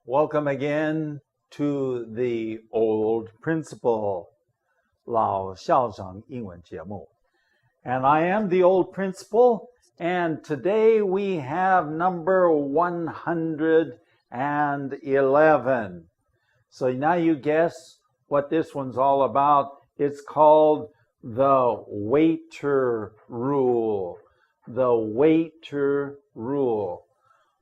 Welcome again to the Old Principal 老校长英文节目. And I am the Old Principal, and today we have number 111. So now you guess what this one's all about. It's called the waiter rule. The waiter rule.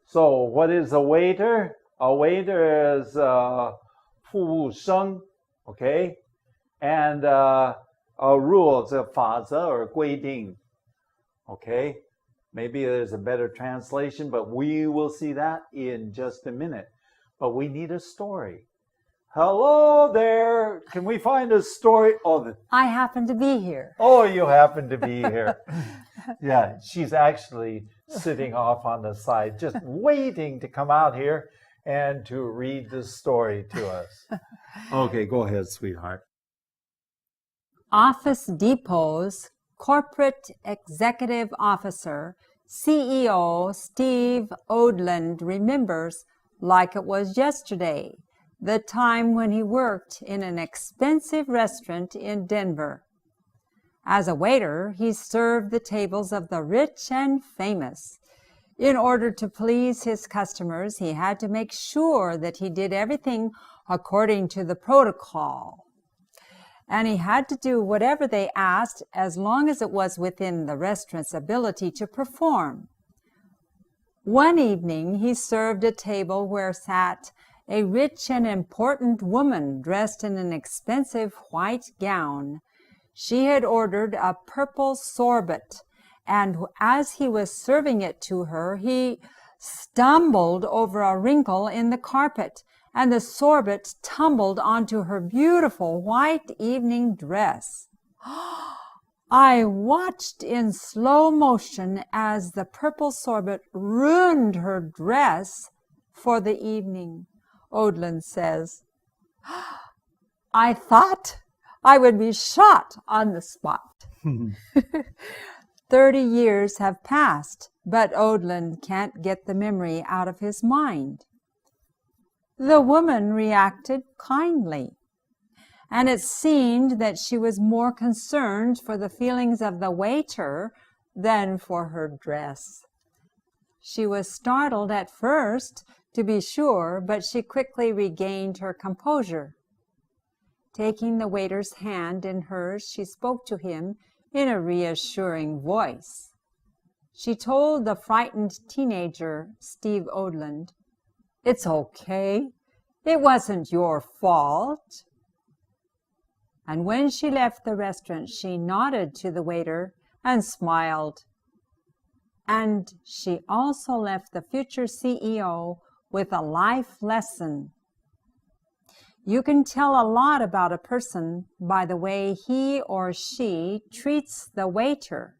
So what is a waiter? A waiter is 服务生, okay? And a rule is a 法则 or 规定, okay? Maybe there's a better translation, but we will see that in just a minute. But we need a story. Hello there. Can we find a story? Oh, I happen to be here. Oh, you happen to be here. Yeah, she's actually sitting off on the side, just waiting to come out here and to read the story to us. Okay, go ahead, sweetheart. Office Depot's Corporate Executive Officer, CEO Steve Odland remembers like it was yesterday, the time when he worked in an expensive restaurant in Denver. As a waiter, he served the tables of the rich and famous. In order to please his customers, he had to make sure that he did everything according to the protocol. And he had to do whatever they asked as long as it was within the restaurant's ability to perform. One evening, he served a table where sat a rich and important woman dressed in an expensive white gown. She had ordered a purple sorbet, and as he was serving it to her, he stumbled over a wrinkle in the carpet, and the sorbet tumbled onto her beautiful white evening dress. I watched in slow motion as the purple sorbet ruined her dress for the evening, Odland says. I thought I would be shot on the spot. 30 years have passed, but Odland can't get the memory out of his mind. The woman reacted kindly, and it seemed that she was more concerned for the feelings of the waiter than for her dress. She was startled at first, to be sure, but she quickly regained her composure. Taking the waiter's hand in hers, she spoke to him in a reassuring voice. She told the frightened teenager, Steve Odland, "It's okay. It wasn't your fault." And when she left the restaurant, she nodded to the waiter and smiled. And she also left the future CEO with a life lesson. You can tell a lot about a person by the way he or she treats the waiter.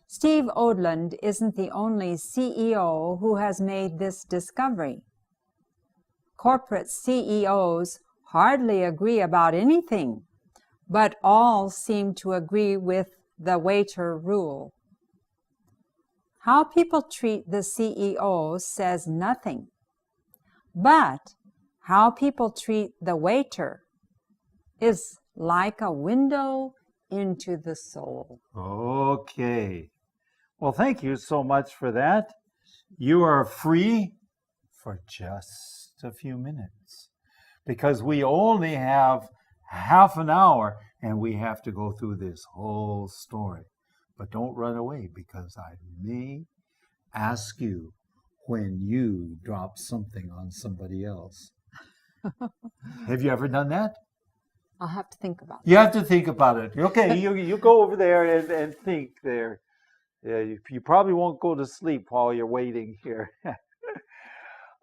Steve Odland isn't the only CEO who has made this discovery. Corporate CEOs hardly agree about anything, but all seem to agree with the waiter rule. How people treat the CEO says nothing, but how people treat the waiter is like a window into the soul. Okay. Well, thank you so much for that. You are free for just a few minutes because we only have half an hour and we have to go through this whole story. But don't run away because I may ask you when you drop something on somebody else. Have you ever done that? I'll have to think about it. You have to think about it. Okay, you go over there and think there. Yeah, you probably won't go to sleep while you're waiting here.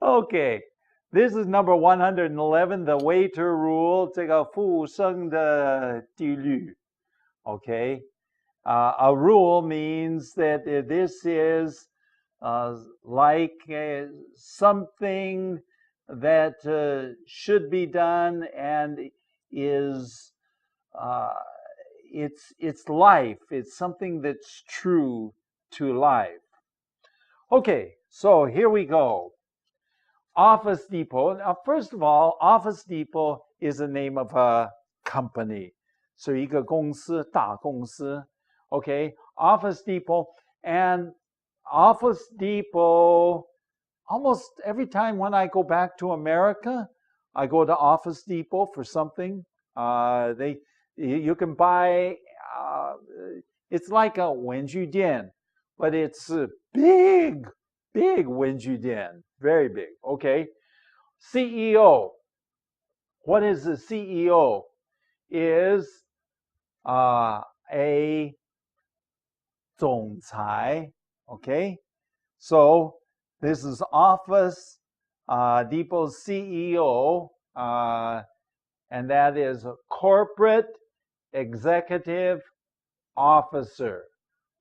Okay, this is number 111, the waiter rule, 这个服务生的纪律. Okay, a rule means that this is like something that should be done and is it's life. It's something that's true to life. Okay, so here we go. Office Depot. Now, first of all, Office Depot is the name of a company. 是一个公司，大公司。Okay, Office Depot. And Office Depot, almost every time when I go back to America, I go to Office Depot for something. You can buy, it's like a 文具店, but it's a big 文具店, very big. Okay, CEO. What is the CEO? Is a 总裁. Okay, so this is Office Depot's CEO, and that is a corporate executive officer.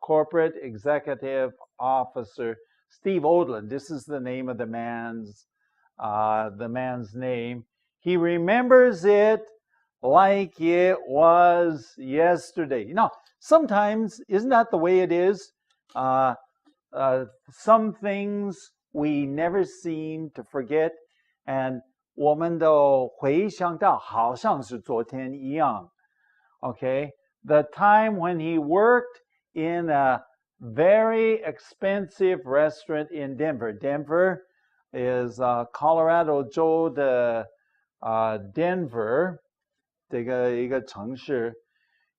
Corporate executive officer. Steve Odland. This is the name of the man's name. He remembers it like it was yesterday. You know, sometimes, isn't that the way it is? Some things we never seem to forget, and 我们都回想到好像是昨天一样. Okay, the time when he worked in a very expensive restaurant in Denver. Denver is Colorado 州的Denver, 这个一个城市.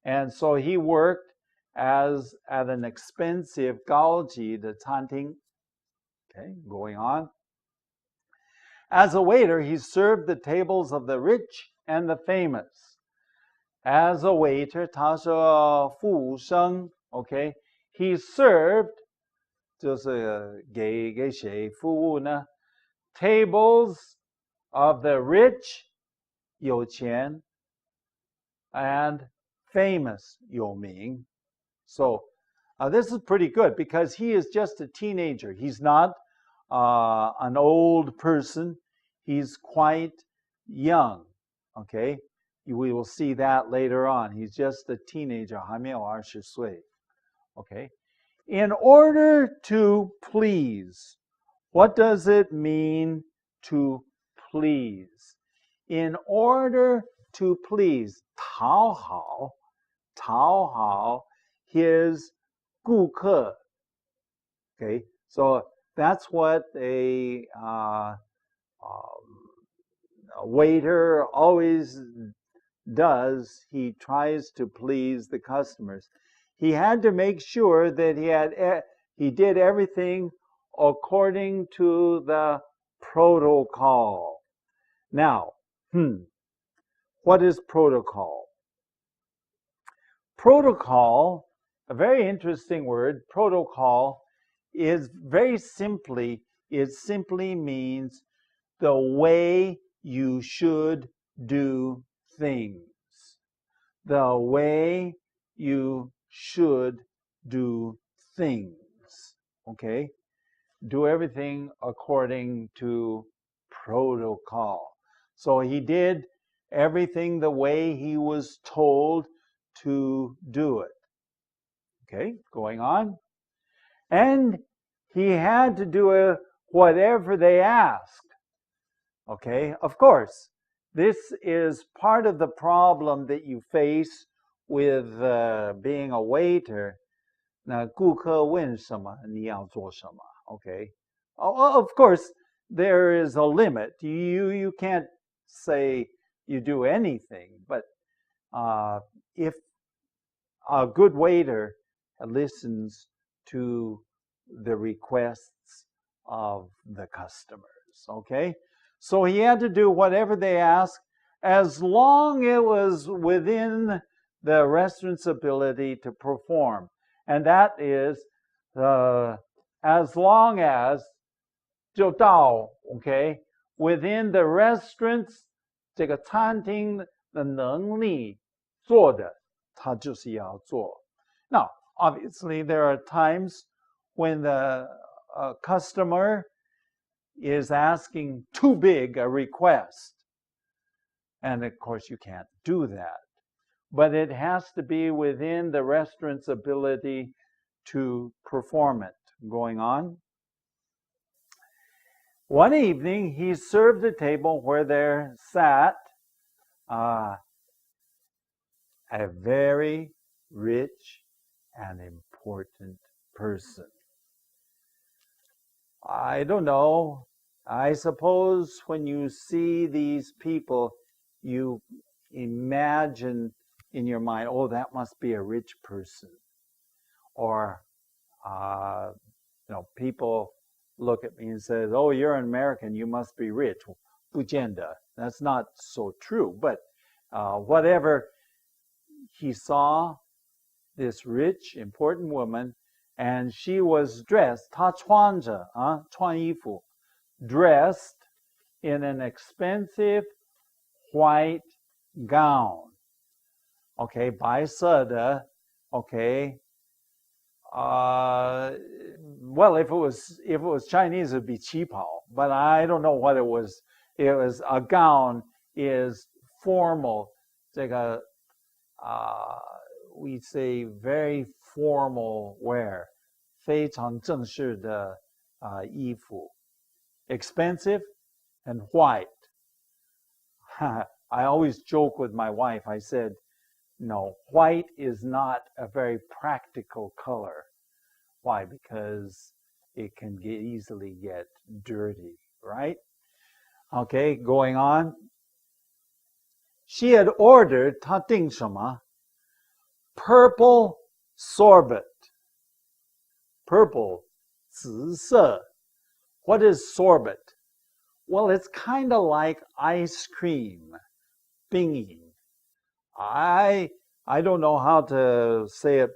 And so he worked at an expensive 高级的餐厅. Okay, going on. As a waiter, he served the tables of the rich and the famous. As a waiter, 他是服务生. Okay, he served, 就是给谁服务呢? Tables of the rich, 有钱, and famous, 有名. So this is pretty good because he is just a teenager. He's not an old person. He's quite young. Okay, we will see that later on. He's just a teenager, 还没有20岁. Okay, in order to please. What does it mean to please? In order to please, 讨好 his 顾客. Okay, so that's what a waiter always does. He tries to please the customers. He had to make sure that he did everything according to the protocol. Now, what is protocol? Protocol, a very interesting word. Protocol is very simply, it simply means the way you should do things. The way you should do things. Okay? Do everything according to protocol. So he did everything the way he was told to do it. Okay, going on. And he had to do whatever they asked. Okay, of course, this is part of the problem that you face with being a waiter. 那顾客问什么，你要做什么. Okay. Of course, there is a limit. You can't say you do anything, but if a good waiter listens to the requests of the customers, okay? So he had to do whatever they asked as long as it was within the restaurant's ability to perform. And that is as long as 就到 okay, within the restaurant's 这个餐厅的能力做的，他就是要做。Now, obviously, there are times when the customer is asking too big a request. And of course, you can't do that. But it has to be within the restaurant's ability to perform it. Going on. One evening, he served a table where there sat a very rich and important person. I don't know. I suppose when you see these people, you imagine in your mind, oh, that must be a rich person. Or, people look at me and says, oh, you're an American, you must be rich. 不见得. That's not so true. But whatever, he saw this rich, important woman, and she was dressed, 她穿着, 穿衣服, dressed in an expensive white gown. Okay, 白色的, okay. Well, if it was Chinese, it'd be 旗袍, but I don't know what it was. It was a gown is formal. 这个 we say very formal wear, 非常正式的衣服. Expensive and white. I always joke with my wife. I said, no, white is not a very practical color. Why? Because it can easily get dirty, right? Okay, going on. She had ordered 她订什么? Purple sorbet. Purple, 紫色. What is sorbet? Well, it's kind of like ice cream, 冰饮. I don't know how to say it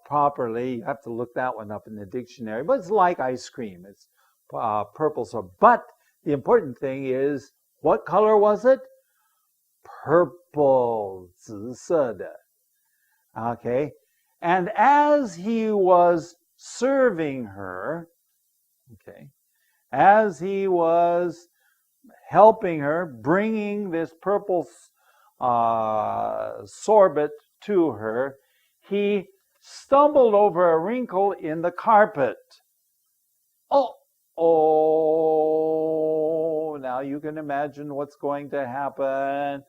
properly. You have to look that one up in the dictionary. But it's like ice cream. It's purple sorbet. But the important thing is, what color was it? Purple, 紫色的. Okay. And as he was serving her, okay, as he was helping her, bringing this purple sorbet to her, he stumbled over a wrinkle in the carpet. Oh, now you can imagine what's going to happen.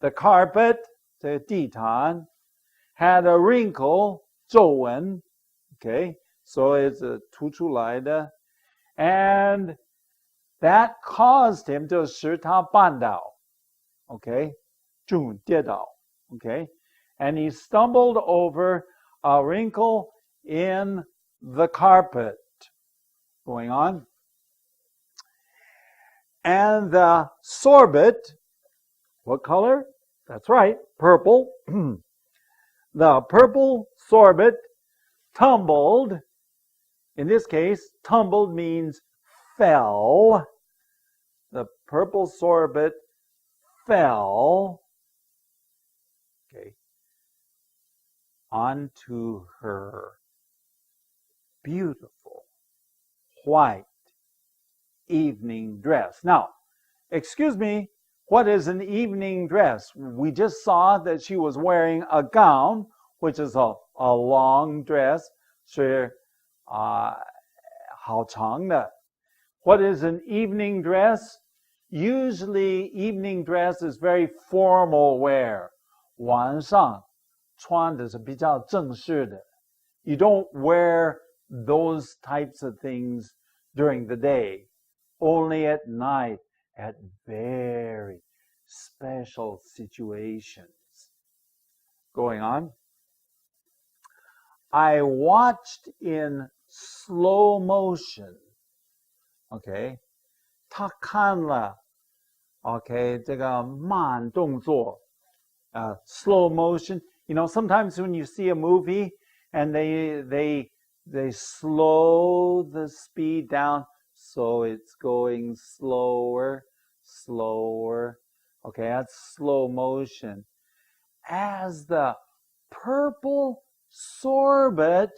The carpet, 这个地毯, had a wrinkle, 皱纹, okay, so it's 凸出来的, and that caused him to 使他绊倒, okay, 跌倒, okay, and he stumbled over a wrinkle in the carpet. Going on. And the sorbet, what color? That's right, purple. The purple sorbet tumbled. In this case, tumbled means fell. The purple sorbet fell, okay, onto her beautiful white evening dress. Now, excuse me, what is an evening dress? We just saw that she was wearing a gown, which is a long dress, 是好长的. What is an evening dress? Usually, evening dress is very formal wear. 晚上穿的是比较正式的. You don't wear those types of things during the day, only at night, at very special situations. Going on. I watched in slow motion. Okay. 他看了 okay, 这个慢动作, slow motion. You know, sometimes when you see a movie and they slow the speed down, so it's going slower. Okay, that's slow motion. As the purple sorbet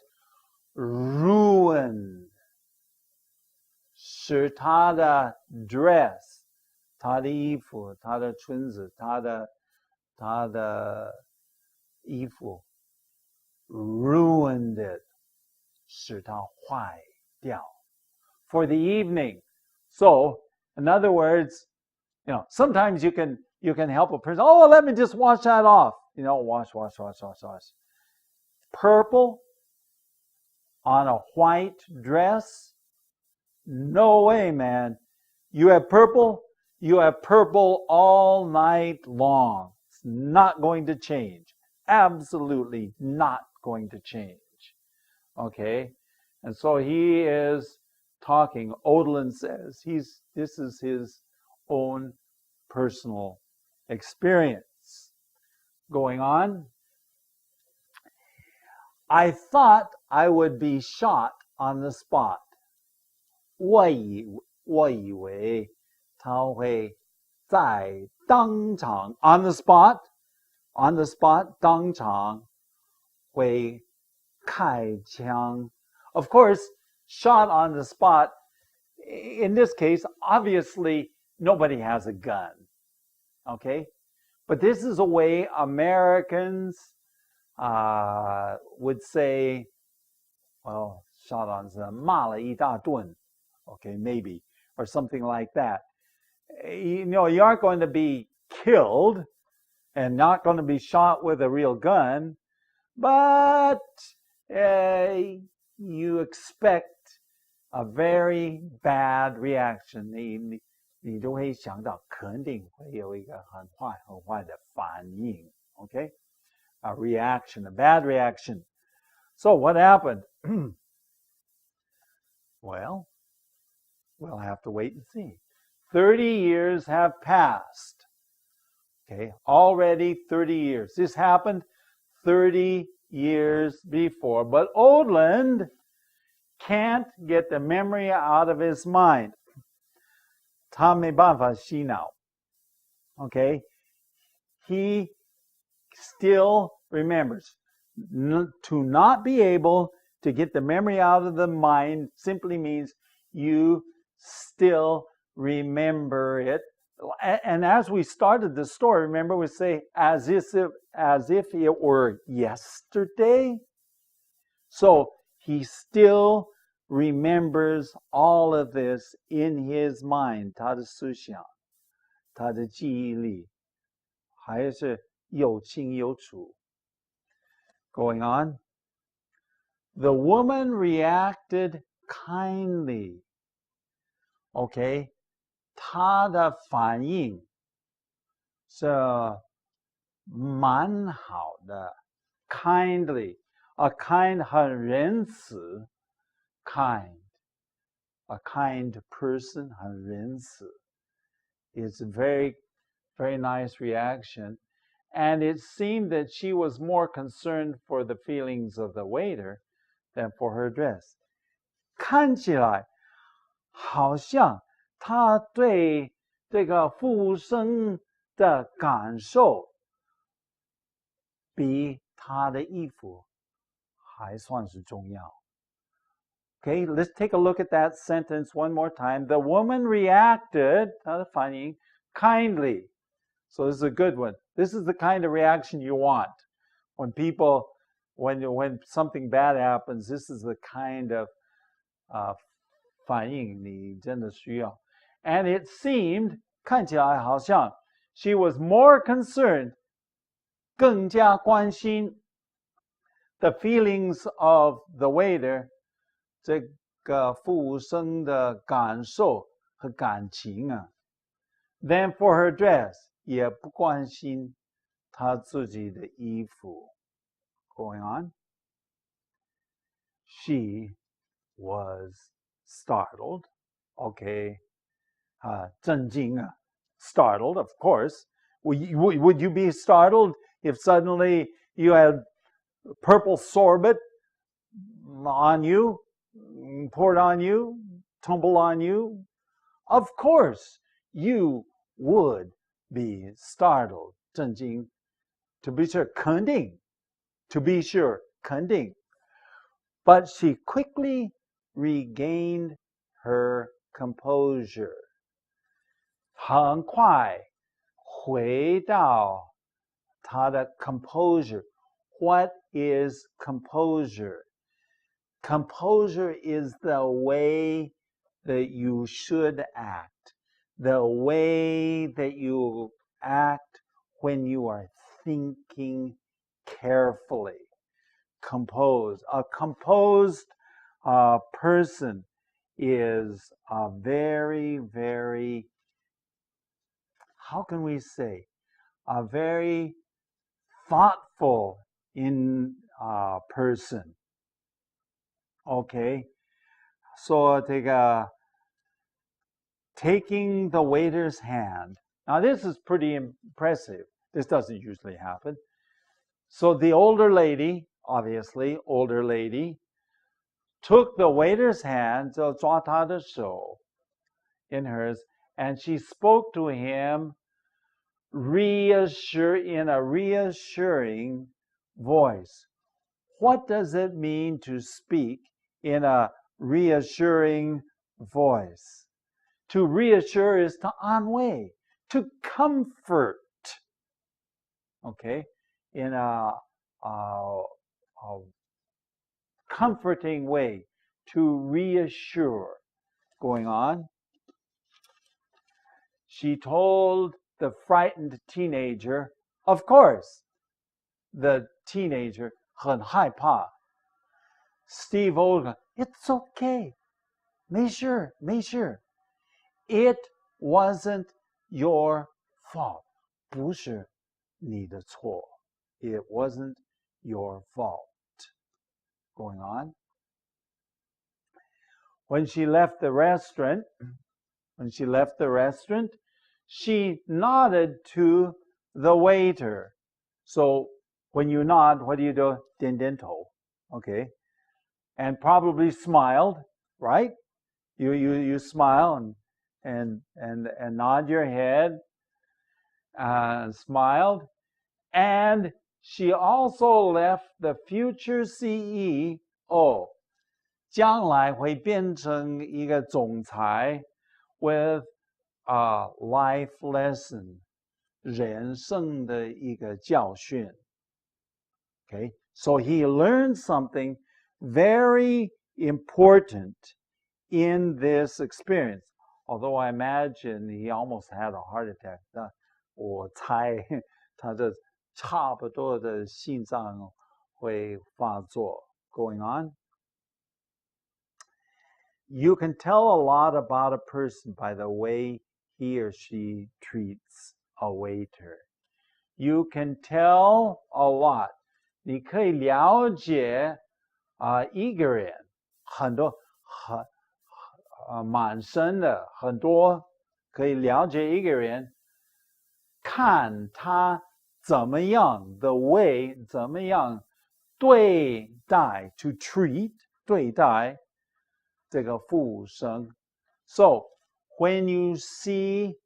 ruined, 使她的 dress, 她的衣服, 她的裙子, 她的衣服 ruined it, 使它坏掉. for the evening. So, in other words, sometimes you can help a person. Oh, let me just wash that off. Wash. Purple on a white dress? No way, man. You have purple all night long. It's not going to change. Absolutely not going to change. Okay? And so he is talking. Odlin says this is his own personal experience. Going on. I thought I would be shot on the spot. 我以为他会在当场 on the spot 当场会开枪. Of course, shot on the spot. In this case, obviously, nobody has a gun. Okay? But this is a way Americans would say, well, shot on 骂了一大顿. Okay, maybe, or something like that. You aren't going to be killed and not going to be shot with a real gun, but you expect a very bad reaction. 你就会想到肯定会有一个很坏的反应. Okay? A reaction, a bad reaction. So what happened? Well, we'll have to wait and see. 30 years have passed. Okay, already 30 years. This happened 30 years before. But Odland can't get the memory out of his mind. 他没办法洗脑. Okay, he still remembers. To not be able to get the memory out of the mind simply means you still remember it. And as we started the story, remember we say as if it were yesterday. So he still remembers all of this in his mind. 他的思想，他的记忆力，还是有清有楚. Going on. The woman reacted kindly. Okay, 她的反应是蛮好的. Kindly, a kind 很仁慈 kind, a kind person 很仁慈. It's a very, very nice reaction. And it seemed that she was more concerned for the feelings of the waiter than for her dress. 看起来好像她对这个服务生的感受比她的衣服还算是重要. Okay, let's take a look at that sentence one more time. The woman reacted, 她的反应 kindly. So this is a good one. This is the kind of reaction you want. When something bad happens, this is the kind of 反应你真的需要. And it seemed, 看起来好像 she was more concerned, 更加关心 the feelings of the waiter, 这个服务生的感受和感情啊, than for her dress, 也不关心她自己的衣服. Going on. She was startled. Okay. 震惊啊. Startled, of course. Would you be startled if suddenly you had purple sorbet on you, poured on you, tumble on you? Of course, you would be startled. 震惊. To be sure, 肯定. To be sure, 肯定. But she quickly regained her composure. 很快回到她的 composure. What is composure? Composure is the way that you should act, the way that you act when you are thinking carefully. Composed. A composed person is a very, very, how can we say, a very thoughtful person. Okay, so 这个 taking the waiter's hand. Now this is pretty impressive. This doesn't usually happen. So the older lady, obviously older lady, took the waiter's hand, 就抓他的手 in hers, and she spoke to him in a reassuring voice. What does it mean to speak in a reassuring voice? To reassure is to 安慰, to comfort. Okay, in a comforting way, to reassure. Going on. She told the frightened teenager, of course, the teenager 很害怕. Steve Oldland, it's okay. 没事, 没事. It wasn't your fault. 不是你的错. It wasn't your fault. Going on. When she left the restaurant, she nodded to the waiter. So when you nod, what do you do? 点点头. Okay. And probably smiled, right? You smile and nod your head, smiled. And she also left the future CEO, 将来会变成一个总裁 with a life lesson, 人生的一个教训. Okay, so he learned something very important in this experience. Although I imagine he almost had a heart attack. 我猜他的差不多的心脏会发作. Going on. You can tell a lot about a person by the way he or she treats a waiter. You can tell a lot. 你可以了解一个人很多满身的很多可以了解一个人看他怎么样 the way 怎么样对待 to treat 对待这个服务生 So when you see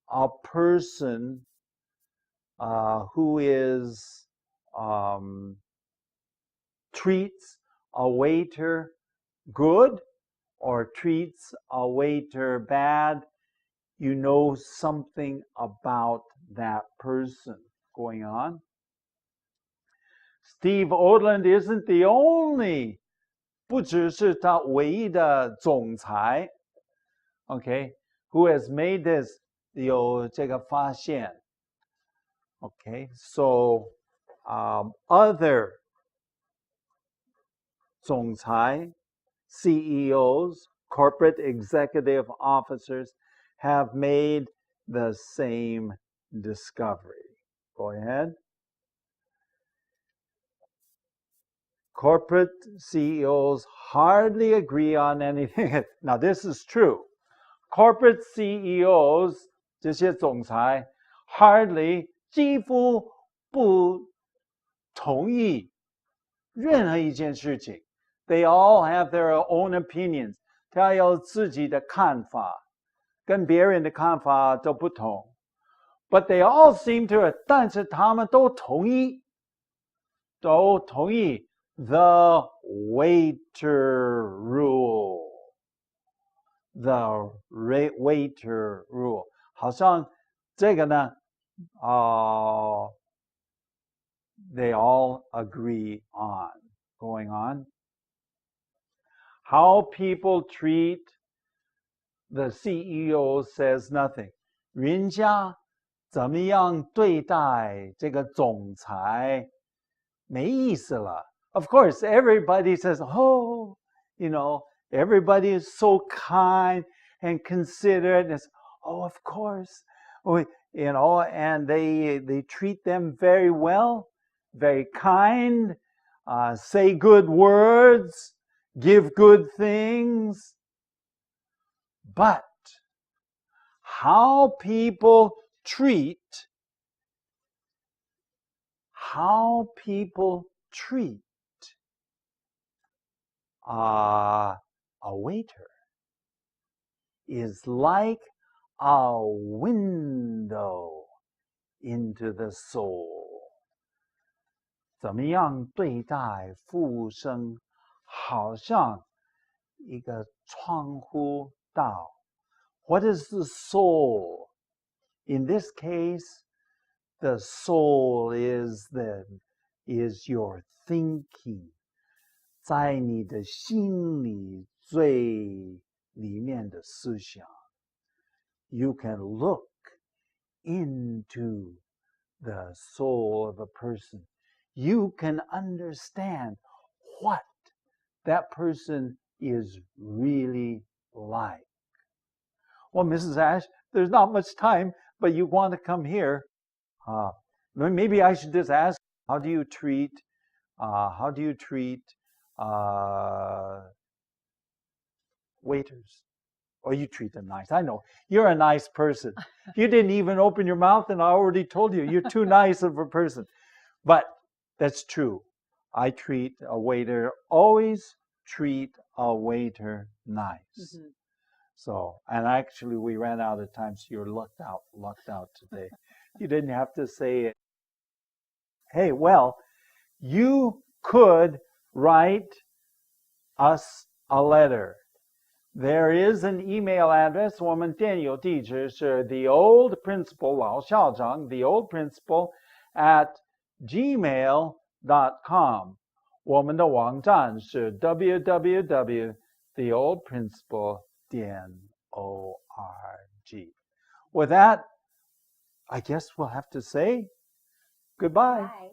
a person who is treats a waiter good or treats a waiter bad, you know something about that person going on. Steve Oldland isn't the only 不只是他唯一的总裁 okay, who has made this 有这个发现 okay, so other 总裁 CEOs, corporate executive officers have made the same discovery. Go ahead. Corporate CEOs hardly agree on anything. Now this is true. Corporate CEOs, 这些总裁 hardly 几乎不同意任何一件事情 They all have their own opinions. 他有自己的看法跟别人的看法都不同 But they all seem to 但是他们都同意 the waiter rule. The waiter rule. 好像这个呢 they all agree on. Going on. How people treat the CEO says nothing. 人家怎么样对待这个总裁，没意思了。Of course, everybody says, oh, everybody is so kind and considerate. And oh, of course. And they treat them very well, very kind, say good words, give good things. But how people treat a waiter is like a window into the soul. 怎么样对待服务生，好像一个窗户道。What is the soul? In this case, the soul is your thinking. 在你的心里最里面的思想。You can look into the soul of a person. You can understand what that person is really like. Well, Mrs. Ash, there's not much time, but you want to come here. Maybe I should just ask, how do you treat waiters? Or you treat them nice. I know. You're a nice person. You didn't even open your mouth and I already told you you're too nice of a person. But that's true. I always treat a waiter nice. Mm-hmm. So, and actually we ran out of time, so you're lucked out today. You didn't have to say it. Hey, well, you could write us a letter. There is an email address. 我们电邮地址是 the old principal 老校长 the old principal at gmail.com. 我们的网站是 www.theoldprincipal.org. With that, I guess we'll have to say goodbye. Bye.